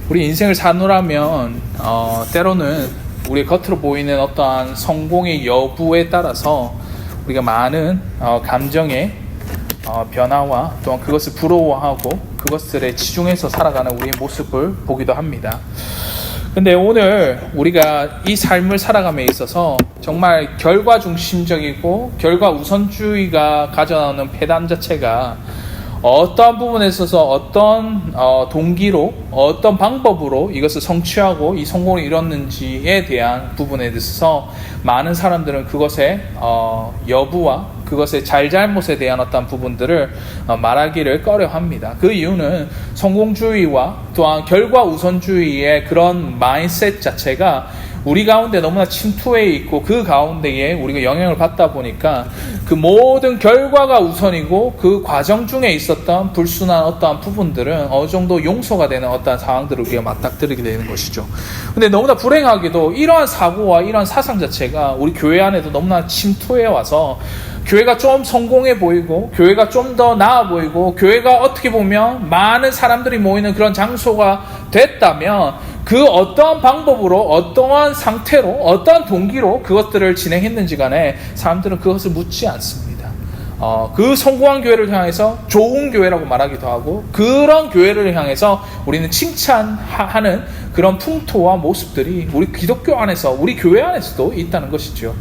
우리 인생을 사노라면 때로는 우리 겉으로 보이는 어떠한 성공의 여부에 따라서 우리가 많은 감정의 변화와 또한 그것을 부러워하고 그것들에 치중해서 살아가는 우리의 모습을 보기도 합니다. 근데 오늘 우리가 이 삶을 살아감에 있어서 정말 결과 중심적이고 결과 우선주의가 가져오는 패단 자체가 어떠한 부분에 있어서 어떤 동기로 어떤 방법으로 이것을 성취하고 이 성공을 이뤘는지에 대한 부분에 대해서 많은 사람들은 그것의 여부와 그것의 잘잘못에 대한 어떤 부분들을 말하기를 꺼려합니다. 그 이유는 성공주의와 또한 결과 우선주의의 그런 마인드셋 자체가 우리 가운데 너무나 침투해 있고 그 가운데에 우리가 영향을 받다 보니까 그 모든 결과가 우선이고 그 과정 중에 있었던 불순한 어떠한 부분들은 어느 정도 용서가 되는 어떠한 상황들을 우리가 맞닥뜨리게 되는 것이죠. 근데 너무나 불행하게도 이러한 사고와 이러한 사상 자체가 우리 교회 안에도 너무나 침투해 와서 교회가 좀 성공해 보이고 교회가 좀 더 나아 보이고 교회가 어떻게 보면 많은 사람들이 모이는 그런 장소가 됐다면 그 어떠한 방법으로 어떠한 상태로 어떠한 동기로 그것들을 진행했는지 간에 사람들은 그것을 묻지 않습니다. 그 성공한 교회를 향해서 좋은 교회라고 말하기도 하고 그런 교회를 향해서 우리는 칭찬하는 그런 풍토와 모습들이 우리 기독교 안에서 우리 교회 안에서도 있다는 것이죠.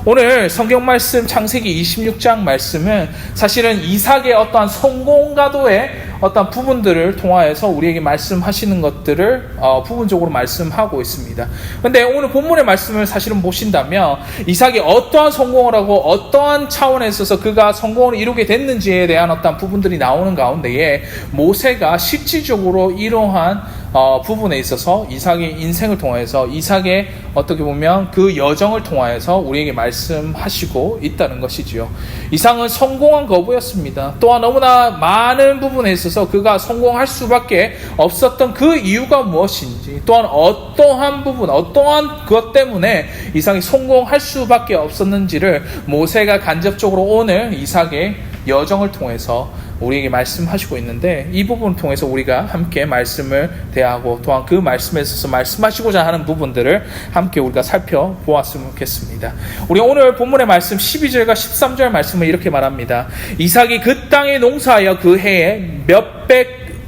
오늘 성경 말씀 창세기 26장 말씀은 사실은 이삭의 어떠한 성공가도의 어떤 부분들을 통하여서 우리에게 말씀하시는 것들을 부분적으로 말씀하고 있습니다. 그런데 오늘 본문의 말씀을 사실은 보신다면 이삭이 어떠한 성공을 하고 어떠한 차원에 있어서 그가 성공을 이루게 됐는지에 대한 어떤 부분들이 나오는 가운데에 모세가 실질적으로 이러한 부분에 있어서 이삭의 인생을 통해서 이삭의 어떻게 보면 그 여정을 통하여서 우리에게 말씀하시고 있다는 것이지요. 이삭은 성공한 거부였습니다. 또한 너무나 많은 부분에 있어서 그가 성공할 수밖에 없었던 그 이유가 무엇인지 또한 어떠한 부분 어떠한 것 때문에 이삭이 성공할 수밖에 없었는지를 모세가 간접적으로 오늘 이삭의 여정을 통해서 우리에게 말씀하시고 있는데 이 부분을 통해서 우리가 함께 말씀을 대하고 또한 그 말씀에 있어서 말씀하시고자 하는 부분들을 함께 우리가 살펴보았으면 좋겠습니다. 우리 오늘 본문의 말씀 12절과 13절 말씀을 이렇게 말합니다. 이삭이 그 땅에 농사하여 그 해에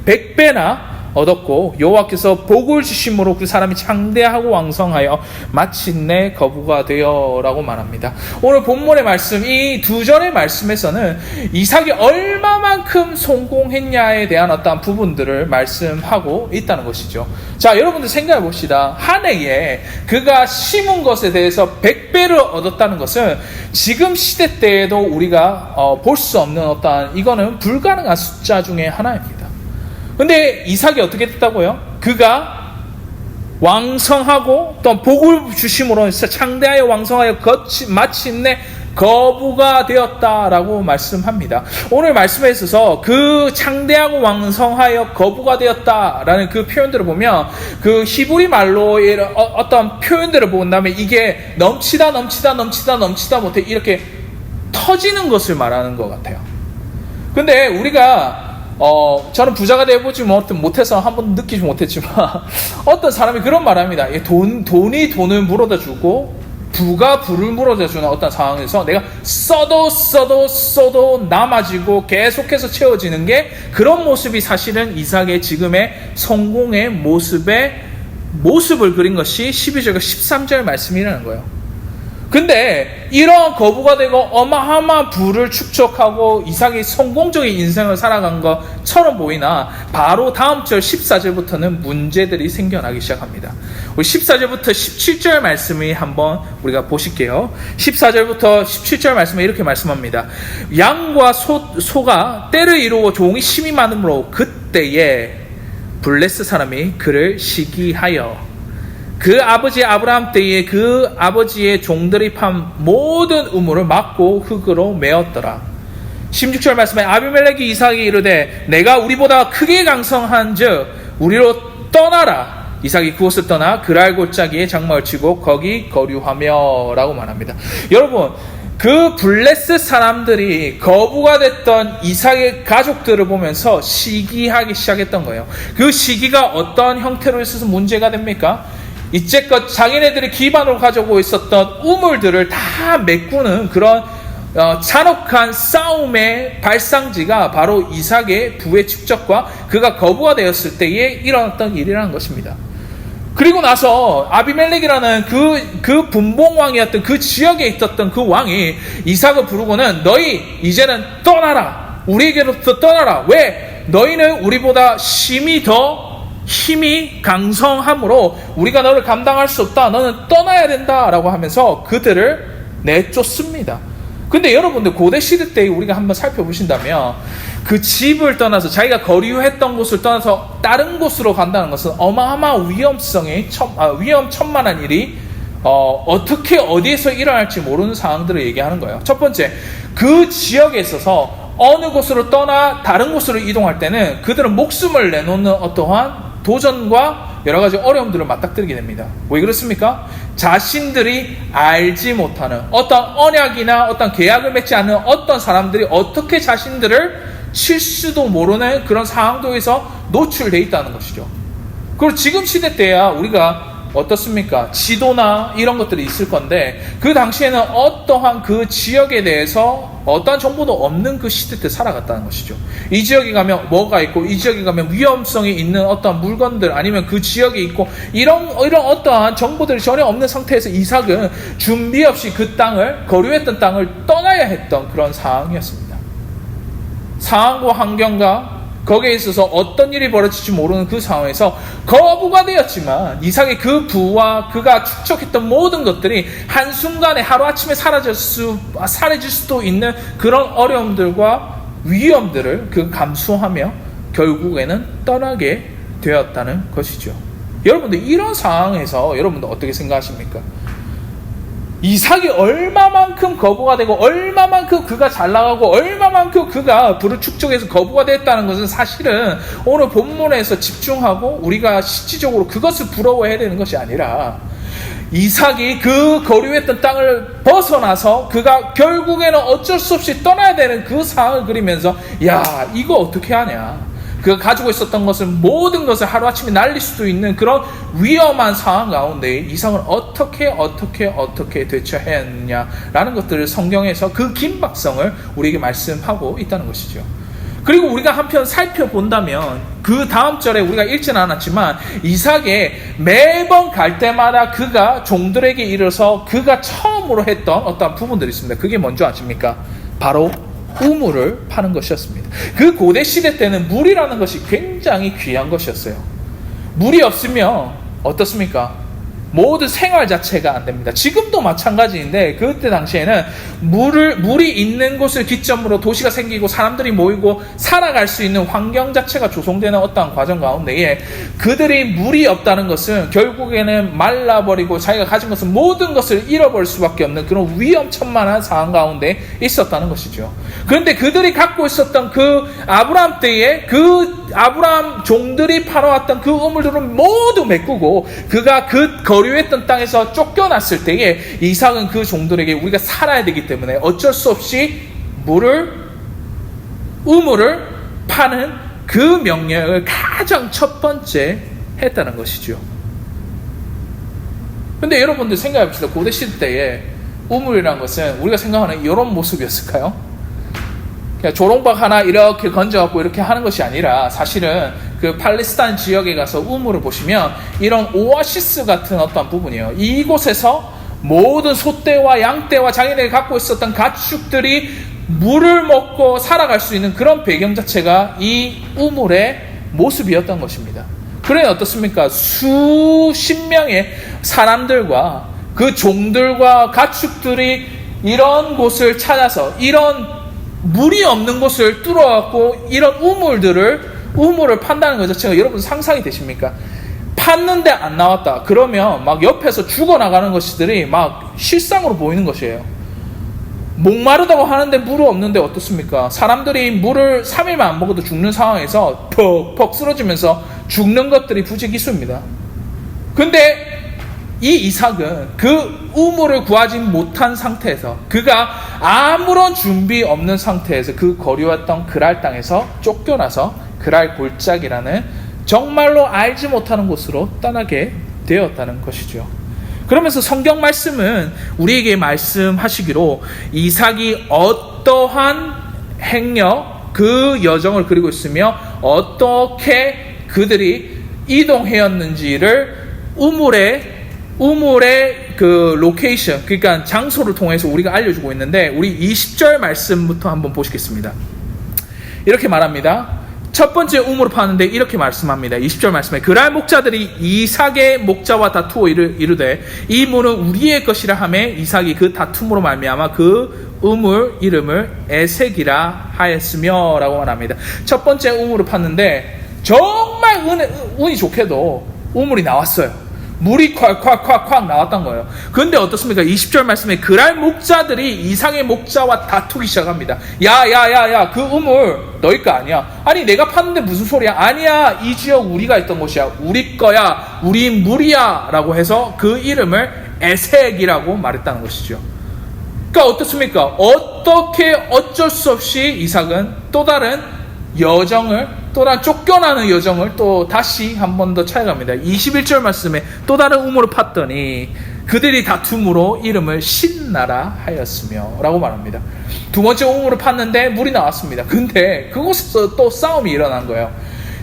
백배나 얻었고 여호와께서 복을 주심으로 그 사람이 창대하고 왕성하여 마침내 거부가 되어라고 말합니다. 오늘 본문의 말씀 이 두 절의 말씀에서는 이삭이 얼마만큼 성공했냐에 대한 어떠한 부분들을 말씀하고 있다는 것이죠. 자, 여러분들 생각해 봅시다. 한 해에 그가 심은 것에 대해서 100배를 얻었다는 것은 지금 시대 때에도 우리가 볼 수 없는 어떠한 이거는 불가능한 숫자 중에 하나입니다. 근데 이삭이 어떻게 됐다고요? 그가 왕성하고 또 복을 주심으로 창대하여 왕성하여 마침내 거부가 되었다라고 말씀합니다. 오늘 말씀에 있어서 그 창대하고 왕성하여 거부가 되었다라는 그 표현들을 보면 그 히브리 말로 어떤 표현들을 본다면 이게 넘치다 못해 이렇게 터지는 것을 말하는 것 같아요. 근데 우리가 저는 부자가 되어보지 못해서 한번 느끼지 못했지만 어떤 사람이 그런 말을 합니다. 돈이 돈을 물어다 주고 부가 부를 물어다 주는 어떤 상황에서 내가 써도 남아지고 계속해서 채워지는 게 그런 모습이 사실은 이삭의 지금의 성공의 모습을 그린 것이 12절과 13절 말씀이라는 거예요. 근데 이런 거부가 되고 어마어마한 부를 축적하고 이삭이 성공적인 인생을 살아간 것처럼 보이나 바로 다음 절 14절부터는 문제들이 생겨나기 시작합니다. 우리 14절부터 17절 말씀을 한번 우리가 보실게요. 14절부터 17절 말씀에 이렇게 말씀합니다. 양과 소가 때를 이루고 종이 심이 많으므로 그때에 블레스 사람이 그를 시기하여 그 아버지 아브라함 때에 그 아버지의 종들이 판 모든 우물을 막고 흙으로 메었더라. 16절 말씀에 아비멜렉이 이삭이 이르되 내가 우리보다 크게 강성한 즉 우리로 떠나라. 이삭이 그곳을 떠나 그랄 골짜기에 장막을 치고 거기 거류하며 라고 말합니다. 여러분 그 블레셋 사람들이 거부가 됐던 이삭의 가족들을 보면서 시기하기 시작했던 거예요. 그 시기가 어떤 형태로 있어서 문제가 됩니까? 이제껏 자기네들이 기반으로 가지고 있었던 우물들을 다 메꾸는 그런 잔혹한 싸움의 발상지가 바로 이삭의 부의 축적과 그가 거부가 되었을 때에 일어났던 일이라는 것입니다. 그리고 나서 아비멜렉이라는 그 분봉왕이었던 그 지역에 있었던 그 왕이 이삭을 부르고는 너희 이제는 떠나라. 우리에게로부터 떠나라. 왜? 너희는 우리보다 힘이 강성하므로 우리가 너를 감당할 수 없다. 너는 떠나야 된다. 라고 하면서 그들을 내쫓습니다. 근데 여러분들 고대 시대 때 우리가 한번 살펴보신다면 그 집을 떠나서 자기가 거류했던 곳을 떠나서 다른 곳으로 간다는 것은 어마어마한 위험천만한 일이 어떻게 어디에서 일어날지 모르는 상황들을 얘기하는 거예요. 첫 번째, 그 지역에 있어서 어느 곳으로 떠나 다른 곳으로 이동할 때는 그들은 목숨을 내놓는 어떠한 도전과 여러 가지 어려움들을 맞닥뜨리게 됩니다. 왜 그렇습니까? 자신들이 알지 못하는 어떤 언약이나 어떤 계약을 맺지 않는 어떤 사람들이 어떻게 자신들을 칠 수도 모르는 그런 상황도에서 노출되어 있다는 것이죠. 그리고 지금 시대 때야 우리가 어떻습니까? 지도나 이런 것들이 있을 건데 그 당시에는 어떠한 그 지역에 대해서 어떠한 정보도 없는 그 시대 때 살아갔다는 것이죠. 이 지역에 가면 뭐가 있고 이 지역에 가면 위험성이 있는 어떠한 물건들 아니면 그 지역에 있고 이런 어떠한 정보들이 전혀 없는 상태에서 이삭은 준비 없이 그 땅을 거류했던 땅을 떠나야 했던 그런 상황이었습니다. 상황과 환경과 거기에 있어서 어떤 일이 벌어질지 모르는 그 상황에서 거부가 되었지만 이삭의 그 부와 그가 축적했던 모든 것들이 한순간에 하루아침에 사라질 수도 있는 그런 어려움들과 위험들을 그 감수하며 결국에는 떠나게 되었다는 것이죠. 여러분들 이런 상황에서 여러분들 어떻게 생각하십니까? 이삭이 얼마만큼 거부가 되고 얼마만큼 그가 잘 나가고 얼마만큼 그가 부를 축적해서 거부가 됐다는 것은 사실은 오늘 본문에서 집중하고 우리가 실질적으로 그것을 부러워해야 되는 것이 아니라 이삭이 그 거류했던 땅을 벗어나서 그가 결국에는 어쩔 수 없이 떠나야 되는 그 상황을 그리면서 야 이거 어떻게 하냐, 그가 가지고 있었던 것을 모든 것을 하루아침에 날릴 수도 있는 그런 위험한 상황 가운데 이삭은 어떻게 대처해야 했느냐라는 것들을 성경에서 그 긴박성을 우리에게 말씀하고 있다는 것이죠. 그리고 우리가 한편 살펴본다면 그 다음 절에 우리가 읽지는 않았지만 이삭의 매번 갈 때마다 그가 종들에게 이르러서 그가 처음으로 했던 어떤 부분들이 있습니다. 그게 뭔지 아십니까? 바로 우물을 파는 것이었습니다. 그 고대 시대 때는 물이라는 것이 굉장히 귀한 것이었어요. 물이 없으면 어떻습니까? 모든 생활 자체가 안 됩니다. 지금도 마찬가지인데 그때 당시에는 물이 있는 곳을 기점으로 도시가 생기고 사람들이 모이고 살아갈 수 있는 환경 자체가 조성되는 어떠한 과정 가운데에 그들이 물이 없다는 것은 결국에는 말라버리고 자기가 가진 것은 모든 것을 잃어버릴 수밖에 없는 그런 위험천만한 상황 가운데 있었다는 것이죠. 그런데 그들이 갖고 있었던 그 아브라함 때에 그 아브라함 종들이 팔아왔던 그 우물들을 모두 메꾸고 그가 그 거류했던 땅에서 쫓겨났을 때에 이삭은 그 종들에게 우리가 살아야 되기 때문에 어쩔 수 없이 우물을 파는 그 명령을 가장 첫 번째 했다는 것이죠. 근데 여러분들 생각해 봅시다. 고대 시대 때에 우물이라는 것은 우리가 생각하는 이런 모습이었을까요? 그냥 조롱박 하나 이렇게 건져갖고 이렇게 하는 것이 아니라 사실은 그 팔레스타인 지역에 가서 우물을 보시면 이런 오아시스 같은 어떤 부분이에요. 이곳에서 모든 소떼와 양떼와 자기네가 갖고 있었던 가축들이 물을 먹고 살아갈 수 있는 그런 배경 자체가 이 우물의 모습이었던 것입니다. 그래 어떻습니까? 수십 명의 사람들과 그 종들과 가축들이 이런 곳을 찾아서 이런 물이 없는 곳을 뚫어갖고 이런 우물을 판다는 것 자체가 여러분 상상이 되십니까? 팠는데 안 나왔다. 그러면 막 옆에서 죽어나가는 것들이 막 실상으로 보이는 것이에요. 목마르다고 하는데 물이 없는데 어떻습니까? 사람들이 물을 3일만 안 먹어도 죽는 상황에서 퍽퍽 쓰러지면서 죽는 것들이 부지기수입니다. 근데 이 이삭은 그 우물을 구하지 못한 상태에서, 그가 아무런 준비 없는 상태에서 그 거리왔던 그랄 땅에서 쫓겨나서 그랄 골짜기라는 정말로 알지 못하는 곳으로 떠나게 되었다는 것이죠. 그러면서 성경 말씀은 우리에게 말씀하시기로 이삭이 어떠한 행력, 그 여정을 그리고 있으며 어떻게 그들이 이동하였는지를 우물의 그 로케이션, 그러니까 장소를 통해서 우리가 알려주고 있는데, 우리 20절 말씀부터 한번 보시겠습니다. 이렇게 말합니다. 첫 번째 우물을 파는데 이렇게 말씀합니다. 20절 말씀에 그랄 목자들이 이삭의 목자와 다투어 이르되 이 물은 우리의 것이라 하매 이삭이 그 다툼으로 말미암아 그 우물 이름을 에색이라 하였으며 라고 말합니다. 첫 번째 우물을 팠는데 정말 운이 좋게도 우물이 나왔어요. 물이 콱콱콱콱 나왔던 거예요. 그런데 어떻습니까? 20절 말씀에 그랄 목자들이 이삭의 목자와 다투기 시작합니다. 야, 그 우물 너희 거 아니야. 아니 내가 팠는데 무슨 소리야. 아니야, 이 지역 우리가 있던 곳이야. 우리 거야. 우리 물이야 라고 해서 그 이름을 에색이라고 말했다는 것이죠. 그러니까 어떻습니까? 어떻게 어쩔 수 없이 이삭은 또 다른 쫓겨나는 여정을 또 다시 한 번 더 찾아갑니다. 21절 말씀에 또 다른 우물을 팠더니 그들이 다툼으로 이름을 신나라 하였으며 라고 말합니다. 두 번째 우물을 팠는데 물이 나왔습니다. 근데 그곳에서 또 싸움이 일어난 거예요.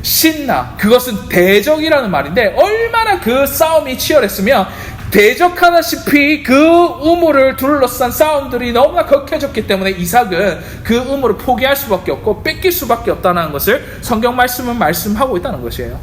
신나, 그것은 대적이라는 말인데 얼마나 그 싸움이 치열했으면 대적하다시피 그 우물을 둘러싼 싸움들이 너무나 격해졌기 때문에 이삭은 그 우물을 포기할 수밖에 없고 뺏길 수밖에 없다는 것을 성경 말씀은 말씀하고 있다는 것이에요.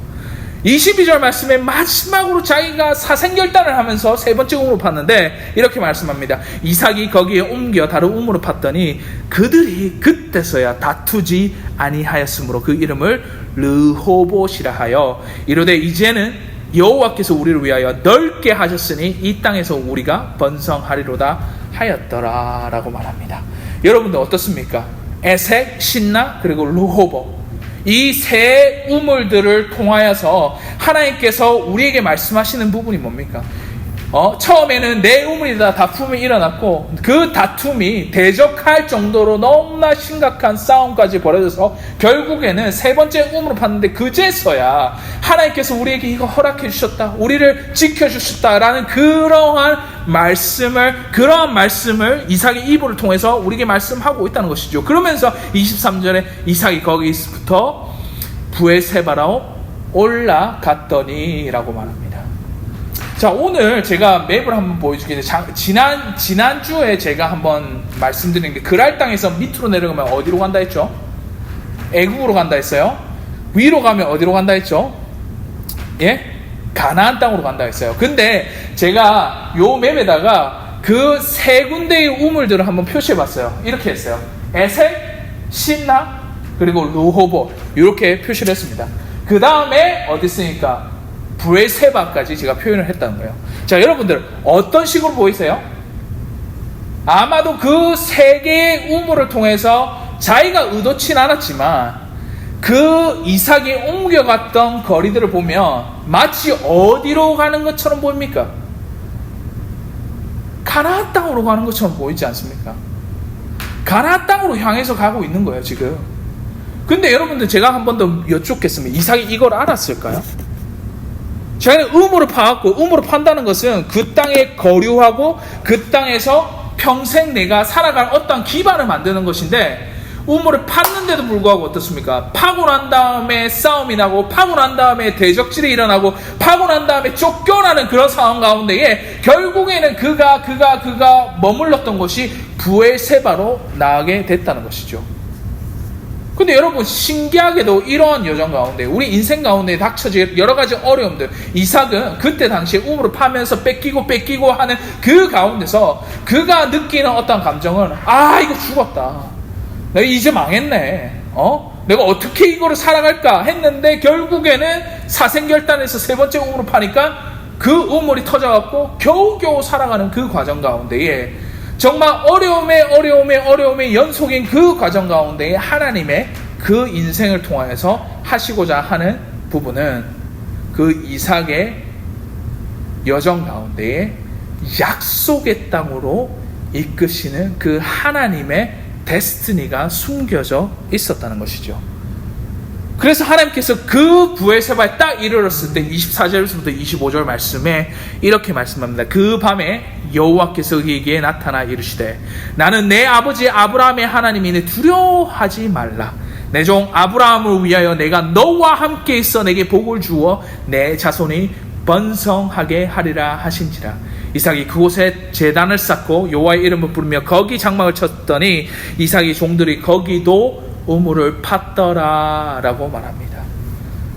22절 말씀에 마지막으로 자기가 사생결단을 하면서 세 번째 우물을 팠는데 이렇게 말씀합니다. 이삭이 거기에 옮겨 다른 우물을 팠더니 그들이 그때서야 다투지 아니하였으므로 그 이름을 르호봇이라 하여 이르되 이제는 여호와께서 우리를 위하여 넓게 하셨으니 이 땅에서 우리가 번성하리로다 하였더라 라고 말합니다. 여러분들 어떻습니까? 에색, 신나, 그리고 르호봇, 이 세 우물들을 통하여서 하나님께서 우리에게 말씀하시는 부분이 뭡니까? 처음에는 내 우물이다 다툼이 일어났고 그 다툼이 대적할 정도로 너무나 심각한 싸움까지 벌어져서 결국에는 세 번째 우물을 팠는데 그제서야 하나님께서 우리에게 이거 허락해 주셨다, 우리를 지켜주셨다라는 그러한 말씀을 이삭의 입을 통해서 우리에게 말씀하고 있다는 것이죠. 그러면서 23절에 이삭이 거기서부터 부에세바로 올라갔더니 라고 말합니다. 자, 오늘 제가 맵을 한번 보여주겠는데 지난주에 제가 한번 말씀드린 게 그랄 땅에서 밑으로 내려가면 어디로 간다 했죠? 애국으로 간다 했어요. 위로 가면 어디로 간다 했죠? 예? 가나안 땅으로 간다 했어요. 근데 제가 요 맵에다가 그 세 군데의 우물들을 한번 표시해 봤어요. 이렇게 했어요. 에색, 신나, 그리고 르호봇 이렇게 표시를 했습니다. 그 다음에 어디 있으니까 브레세바까지 제가 표현을 했다는 거예요. 자, 여러분들 어떤 식으로 보이세요? 아마도 그 세 개의 우물을 통해서 자기가 의도치 않았지만 그 이삭이 옮겨갔던 거리들을 보면 마치 어디로 가는 것처럼 보입니까? 가나안 땅으로 가는 것처럼 보이지 않습니까? 가나안 땅으로 향해서 가고 있는 거예요 지금. 근데 여러분들 제가 한 번 더 여쭙겠습니다. 이삭이 이걸 알았을까요? 자기는 우물을 파갖고, 우물을 판다는 것은 그 땅에 거류하고 그 땅에서 평생 내가 살아갈 어떤 기반을 만드는 것인데, 우물을 팠는데도 불구하고 어떻습니까? 파고 난 다음에 싸움이 나고, 파고 난 다음에 대적질이 일어나고, 파고 난 다음에 쫓겨나는 그런 상황 가운데에 결국에는 그가 머물렀던 곳이 부에세바로 나가게 됐다는 것이죠. 근데 여러분 신기하게도 이러한 여정 가운데 우리 인생 가운데 닥쳐질 여러 가지 어려움들, 이삭은 그때 당시에 우물을 파면서 뺏기고 하는 그 가운데서 그가 느끼는 어떤 감정은 이거 죽었다, 내가 이제 망했네, 내가 어떻게 이거를 살아갈까 했는데 결국에는 사생결단에서 세 번째 우물을 파니까 그 우물이 터져갖고 겨우겨우 살아가는 그 과정 가운데에 정말 어려움의 연속인 그 과정 가운데 하나님의 그 인생을 통하여서 하시고자 하는 부분은 그 이삭의 여정 가운데에 약속의 땅으로 이끄시는 그 하나님의 데스티니가 숨겨져 있었다는 것이죠. 그래서 하나님께서 그 브엘세바에 딱 이르렀을 때 24절부터 25절 말씀에 이렇게 말씀합니다. 그 밤에 여호와께서 그에게 나타나 이르시되 나는 내 아버지 아브라함의 하나님이니 두려워하지 말라. 내 종 아브라함을 위하여 내가 너와 함께 있어 내게 복을 주어 내 자손이 번성하게 하리라 하신지라. 이삭이 그곳에 제단을 쌓고 여호와의 이름을 부르며 거기 장막을 쳤더니 이삭의 종들이 거기도 우물을 팠더라 라고 말합니다.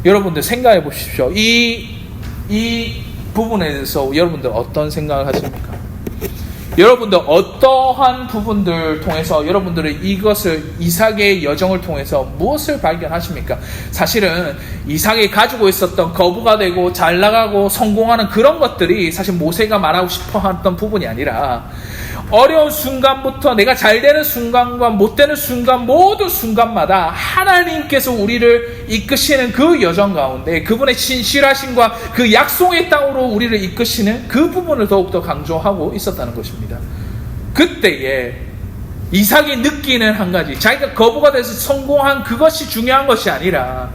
여러분들 생각해 보십시오. 이 부분에 대해서 여러분들 어떤 생각을 하십니까? 여러분들 어떠한 부분들 통해서 여러분들은 이것을 이삭의 여정을 통해서 무엇을 발견하십니까? 사실은 이삭이 가지고 있었던 거부가 되고 잘 나가고 성공하는 그런 것들이 사실 모세가 말하고 싶어 했던 부분이 아니라 어려운 순간부터 내가 잘 되는 순간과 못 되는 순간 모든 순간마다 하나님께서 우리를 이끄시는 그 여정 가운데 그분의 신실하심과 그 약속의 땅으로 우리를 이끄시는 그 부분을 더욱더 강조하고 있었다는 것입니다. 그때에 이삭이 느끼는 한 가지, 자기가 거부가 돼서 성공한 그것이 중요한 것이 아니라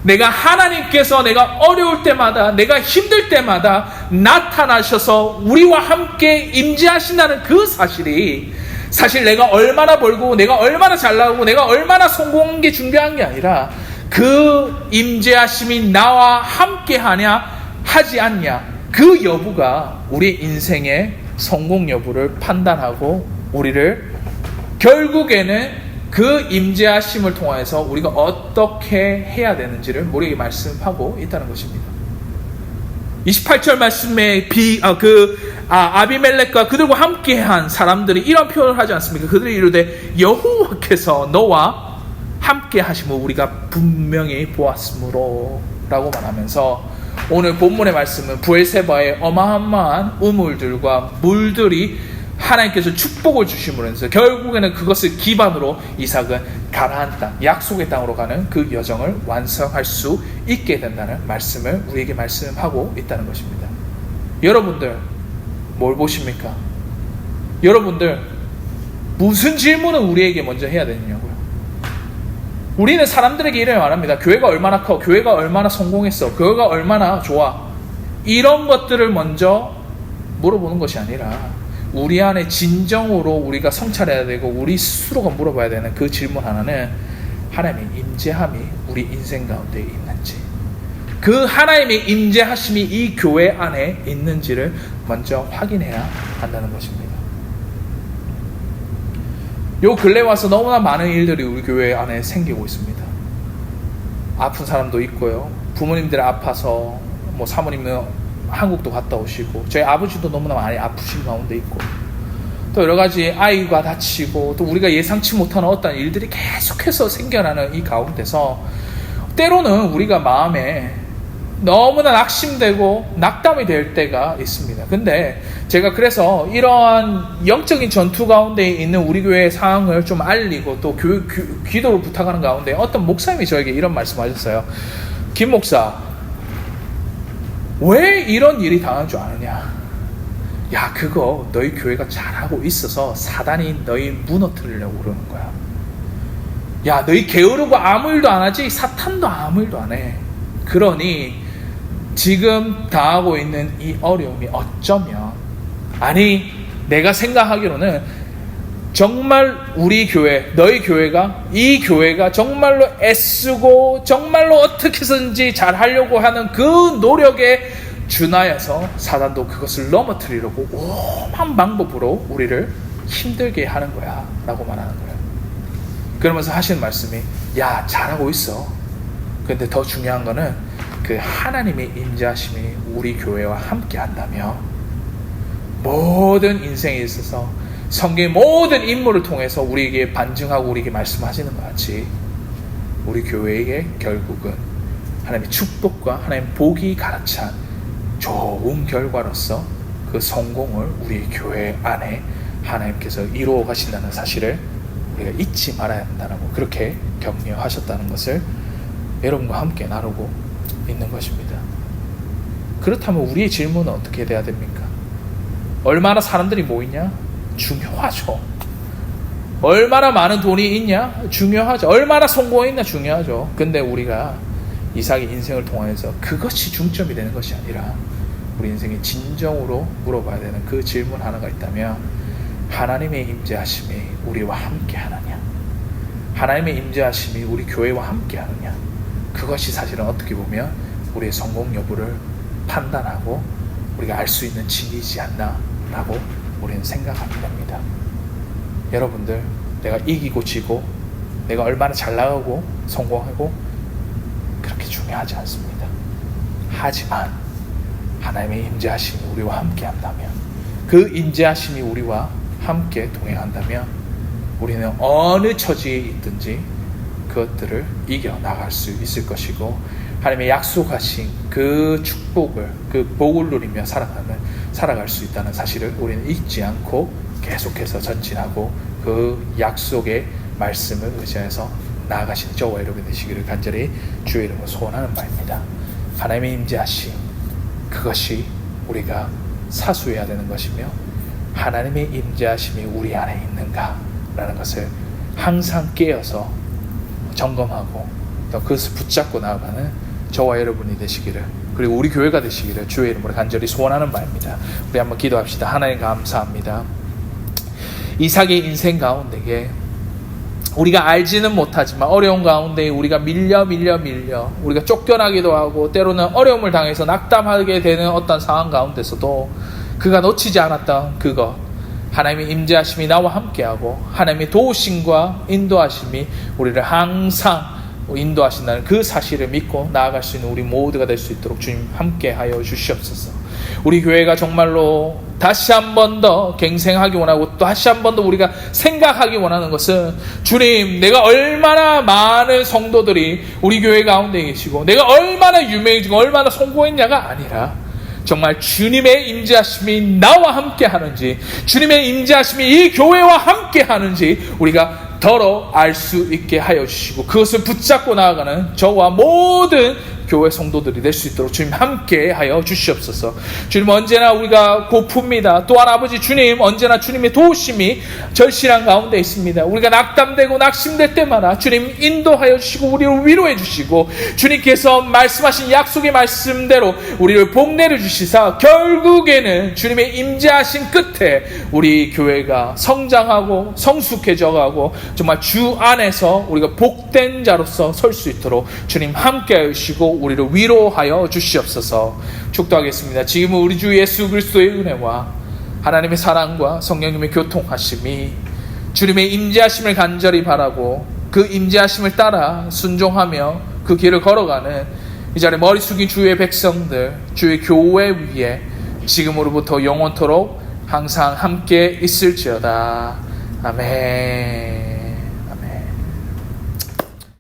내가 하나님께서 내가 어려울 때마다 내가 힘들 때마다 나타나셔서 우리와 함께 임재하신다는 그 사실이 사실 내가 얼마나 벌고 내가 얼마나 잘 나가고 내가 얼마나 성공한 게 중요한 게 아니라 그 임재하심이 나와 함께 하냐 하지 않냐 그 여부가 우리 인생의 성공 여부를 판단하고 우리를 결국에는 그 임재하심을 통해서 우리가 어떻게 해야 되는지를 우리에게 말씀하고 있다는 것입니다. 28절 말씀에 아비멜렉과 그들과 함께한 사람들이 이런 표현을 하지 않습니까? 그들이 이르되 여호와께서 너와 함께 하심을 우리가 분명히 보았으므로 라고 말하면서 오늘 본문의 말씀은 브엘세바의 어마어마한 우물들과 물들이 하나님께서 축복을 주심으로 해서 결국에는 그것을 기반으로 이삭은 가나안 땅, 약속의 땅으로 가는 그 여정을 완성할 수 있게 된다는 말씀을 우리에게 말씀하고 있다는 것입니다. 여러분들 뭘 보십니까? 여러분들 무슨 질문을 우리에게 먼저 해야 되냐고요? 우리는 사람들에게 이렇게 말합니다. 교회가 얼마나 커? 교회가 얼마나 성공했어? 교회가 얼마나 좋아? 이런 것들을 먼저 물어보는 것이 아니라 우리 안에 진정으로 우리가 성찰해야 되고 우리 스스로가 물어봐야 되는 그 질문 하나는 하나님의 임재함이 우리 인생 가운데 있는지, 그 하나님의 임재하심이 이 교회 안에 있는지를 먼저 확인해야 한다는 것입니다. 요 근래 와서 너무나 많은 일들이 우리 교회 안에 생기고 있습니다. 아픈 사람도 있고요. 부모님들이 아파서 사모님은 한국도 갔다 오시고 저희 아버지도 너무나 많이 아프신 가운데 있고 또 여러 가지 아이가 다치고 또 우리가 예상치 못하는 어떤 일들이 계속해서 생겨나는 이 가운데서 때로는 우리가 마음에 너무나 낙심되고 낙담이 될 때가 있습니다. 근데 제가 그래서 이러한 영적인 전투 가운데 있는 우리 교회의 상황을 좀 알리고 또 기도를 부탁하는 가운데 어떤 목사님이 저에게 이런 말씀하셨어요. 김 목사, 왜 이런 일이 당한 줄 아느냐? 야, 그거 너희 교회가 잘하고 있어서 사단이 너희 무너뜨리려고 그러는 거야. 야, 너희 게으르고 아무 일도 안 하지? 사탄도 아무 일도 안 해. 그러니 지금 당하고 있는 이 어려움이 어쩌면, 아니 내가 생각하기로는 정말 우리 교회, 너희 교회가, 이 교회가 정말로 애쓰고 정말로 어떻게 해서든지 잘 하려고 하는 그 노력에 준하여서 사단도 그것을 넘어뜨리려고 오만 방법으로 우리를 힘들게 하는 거야 라고 말하는 거예요. 그러면서 하시는 말씀이, 야, 잘하고 있어. 근데 더 중요한 거는 그 하나님의 임재하심이 우리 교회와 함께 한다며 모든 인생에 있어서 성경의 모든 인물을 통해서 우리에게 반증하고 우리에게 말씀하시는 것 같이 우리 교회에게 결국은 하나님의 축복과 하나님의 복이 가득찬 좋은 결과로서 그 성공을 우리 교회 안에 하나님께서 이루어 가신다는 사실을 우리가 잊지 말아야 한다고 그렇게 격려하셨다는 것을 여러분과 함께 나누고 있는 것입니다. 그렇다면 우리의 질문은 어떻게 돼야 됩니까? 얼마나 사람들이 모이냐? 중요하죠. 얼마나 많은 돈이 있냐? 중요하죠. 얼마나 성공했냐? 중요하죠. 근데 우리가 이삭의 인생을 통해서 그것이 중점이 되는 것이 아니라 우리 인생에 진정으로 물어봐야 되는 그 질문 하나가 있다면, 하나님의 임재하심이 우리와 함께 하느냐? 하나님의 임재하심이 우리 교회와 함께 하느냐? 그것이 사실은 어떻게 보면 우리의 성공 여부를 판단하고 우리가 알 수 있는 진리이지 않나 라고 우리는 생각하게 됩니다. 여러분들, 내가 이기고 지고 내가 얼마나 잘 나가고 성공하고 그렇게 중요하지 않습니다. 하지만 하나님의 임재하심이 우리와 함께 한다면, 그 임재하심이 우리와 함께 동행한다면 우리는 어느 처지에 있든지 그것들을 이겨나갈 수 있을 것이고, 하나님의 약속하신 그 축복을, 그 복을 누리며 살아갈 수 있다는 사실을 우리는 잊지 않고 계속해서 전진하고 그 약속의 말씀을 의지해서 나아가시는 저와 여러분 되시기를 간절히 주의 이름으로 소원하는 바입니다. 하나님의 임재하심, 그것이 우리가 사수해야 되는 것이며, 하나님의 임재하심이 우리 안에 있는가라는 것을 항상 깨어서 점검하고 또 그것을 붙잡고 나아가는 저와 여러분이 되시기를, 그리고 우리 교회가 되시기를 주의 이름으로 간절히 소원하는 바입니다. 우리 한번 기도합시다. 하나님 감사합니다. 이삭의 인생 가운데에 우리가 알지는 못하지만 어려운 가운데 우리가 밀려 우리가 쫓겨나기도 하고 때로는 어려움을 당해서 낙담하게 되는 어떤 상황 가운데서도 그가 놓치지 않았던 그것, 하나님의 임재하심이 나와 함께하고 하나님의 도우심과 인도하심이 우리를 항상 인도하신다는 그 사실을 믿고 나아갈 수 있는 우리 모두가 될 수 있도록 주님 함께하여 주시옵소서. 우리 교회가 정말로 다시 한 번 더 갱생하기 원하고 다시 한 번 더 우리가 생각하기 원하는 것은, 주님, 내가 얼마나 많은 성도들이 우리 교회 가운데 계시고 내가 얼마나 유명해지고 얼마나 성공했냐가 아니라 정말 주님의 임재하심이 나와 함께 하는지, 주님의 임재하심이 이 교회와 함께 하는지 우리가 더러 알 수 있게 하여 주시고 그것을 붙잡고 나아가는 저와 모든 교회 성도들이 될 수 있도록 주님 함께 하여 주시옵소서. 주님, 언제나 우리가 고픕니다. 또한 아버지 주님, 언제나 주님의 도우심이 절실한 가운데 있습니다. 우리가 낙담되고 낙심될 때마다 주님 인도하여 주시고 우리를 위로해 주시고, 주님께서 말씀하신 약속의 말씀대로 우리를 복내려 주시사 결국에는 주님의 임재하신 끝에 우리 교회가 성장하고 성숙해져 가고 정말 주 안에서 우리가 복된 자로서 설 수 있도록 주님 함께 하여 주시고 우리를 위로하여 주시옵소서. 축도하겠습니다. 지금은 우리 주 예수 그리스도의 은혜와 하나님의 사랑과 성령님의 교통하심이, 주님의 임재하심을 간절히 바라고 그 임재하심을 따라 순종하며 그 길을 걸어가는 이 자리에 머리 숙인 주의 백성들, 주의 교회 위에 지금으로부터 영원토록 항상 함께 있을지어다. 아멘.